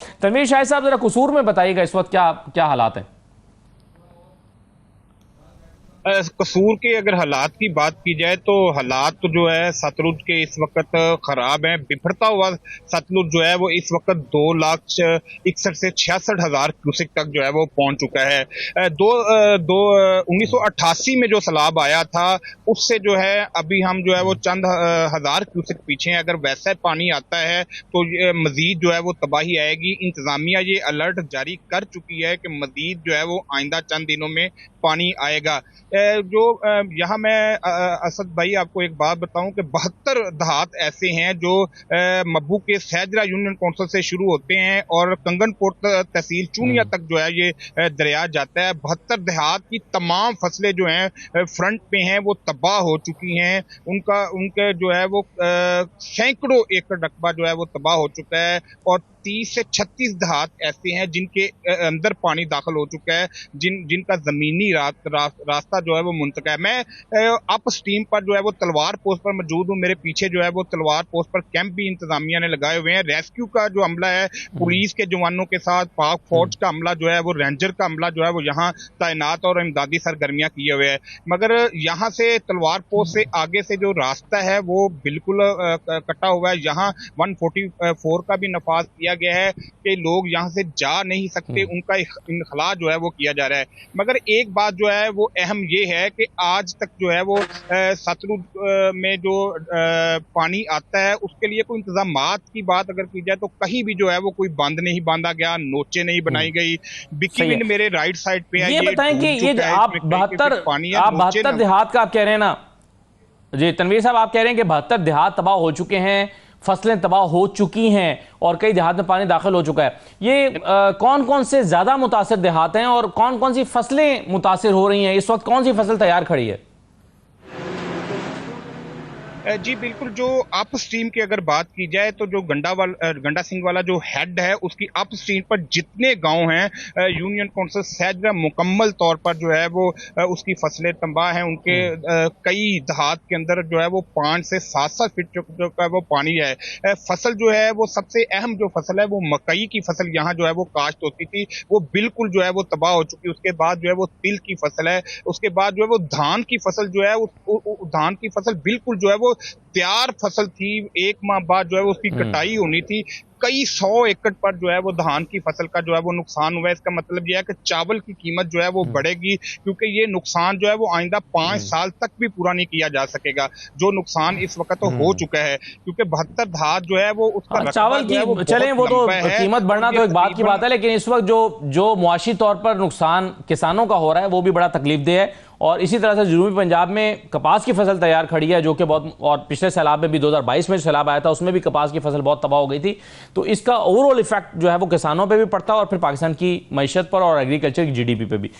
तनवीर शाहिद साहब, जरा कसूर में बताइएगा इस वक्त क्या क्या हालात हैं? कसूर के अगर हालात की बात की जाए तो हालात तो जो है सतलुज के इस वक्त खराब है। बिफरता हुआ सतलुज जो है वो इस वक्त 2,61,000 से 66,000 क्यूसेक तक जो है वो पहुंच चुका है। 1988 में जो सैलाब आया था उससे जो है अभी हम जो है वो चंद हजार क्यूसेक पीछे हैं। अगर वैसा पानी आता है तो मजीद जो है वो तबाही आएगी। इंतजामिया ये अलर्ट जारी कर चुकी है कि मजीद जो है वो आइंदा चंद दिनों में पानी आएगा। जो यहाँ मैं असद भाई आपको एक बात बताऊं कि 72 देहात ऐसे हैं जो मब्बू के सैजरा यूनियन काउंसिल से शुरू होते हैं और कंगनपुर तहसील चूनिया तक जो है ये दरिया जाता है। 72 देहात की तमाम फसलें जो हैं फ्रंट पे हैं, वो तबाह हो चुकी हैं। उनके जो है वो सैकड़ों एकड़ रकबा जो है वो तबाह हो चुका है और 30 से 36 देहात ऐसे हैं जिनके अंदर पानी दाखिल हो चुका है, जिनका जमीनी रास्ता जो है वो मुंतका है। मैं अप स्ट्रीम पर जो है वो तलवार पोस्ट पर मौजूद हूँ। मेरे पीछे जो है वो तलवार पोस्ट पर कैंप भी इंतजामिया ने लगाए हुए हैं। रेस्क्यू का जो अमला है पुलिस के जवानों के साथ, पाक फौज का अमला जो है वो, रेंजर का अमला जो है वो यहाँ तैनात और इमदादी सरगर्मियां किए हुए है। मगर यहाँ से तलवार पोस्ट से आगे से जो रास्ता है वो बिल्कुल कटा हुआ है। यहाँ 144 का भी नफाज किया गया है कि लोग यहाँ से जा नहीं सकते, उनका इनखला जो है वो किया जा रहा है। मगर एक बात जो है वो अहम ये है कि आज तक जो है वो सतलुज में जो पानी आता है उसके लिए कोई इंतजामात की बात अगर की जाए तो कहीं भी जो है वो कोई बंद नहीं बांधा गया, नोचे नहीं बनाई गई। बिकीविंड मेरे राइट साइड पे है, ये बताएं कि ये जो आप 72 देहात का आप कह रहे हैं ना जी तनवीर साहब, आप कह रहे हैं कि 72 देहात तबाह हो चुके हैं, फसलें तबाह हो चुकी हैं और कई देहात में पानी दाखिल हो चुका है। ये कौन कौन से ज्यादा मुतासिर देहात हैं और कौन कौन सी फसलें मुतासिर हो रही हैं? इस वक्त कौन सी फसल तैयार खड़ी है? जी बिल्कुल, जो अप स्ट्रीम की अगर बात की जाए तो जो गंडा सिंह वाला जो हेड है उसकी अप स्ट्रीम पर जितने गांव हैं यूनियन काउंसिल सैजरा मुकम्मल तौर पर जो है वो उसकी फसलें तबाह हैं। उनके कई देहात के अंदर जो है वो 5 से 7 फीट जो का वो पानी है। फसल जो है वो सबसे अहम जो फसल है वो मकई की फसल यहाँ जो है वो काश्त होती थी, वो बिल्कुल जो है वो तबाह हो चुकी है। उसके बाद जो है वो तिल की फसल है, उसके बाद जो है वो धान की फसल जो है धान की फसल बिल्कुल जो है वो तैयार फसल थी। 1 माह बाद जो है वो उसकी कटाई होनी थी। कई 100 एकड़ पर जो है वो धान की फसल का जो है वो नुकसान हुआ है। इसका मतलब यह है कि चावल की कीमत जो है वो बढ़ेगी, क्योंकि ये नुकसान जो है वो आइंदा 5 साल तक भी पूरा नहीं किया जा सकेगा। जो नुकसान इस वक्त तो हो चुका है, क्योंकि 72 धात जो है वो उसका चावल की चलें वो तो कीमत बढ़ना तो एक बात की बात है, लेकिन इस वक्त जो मुआशी तौर पर नुकसान किसानों का हो रहा है वो भी बड़ा तकलीफदेह है। और इसी तरह से जनूबी पंजाब में कपास की फसल तैयार खड़ी है जो कि बहुत, और पिछले सैलाब में भी 2022 में सैलाब आया था उसमें भी कपास की फसल बहुत तबाह हो गई थी। तो इसका ओवरऑल इफेक्ट जो है वो किसानों पे भी पड़ता है और फिर पाकिस्तान की मईशत पर और एग्रीकल्चर की जीडीपी पे भी।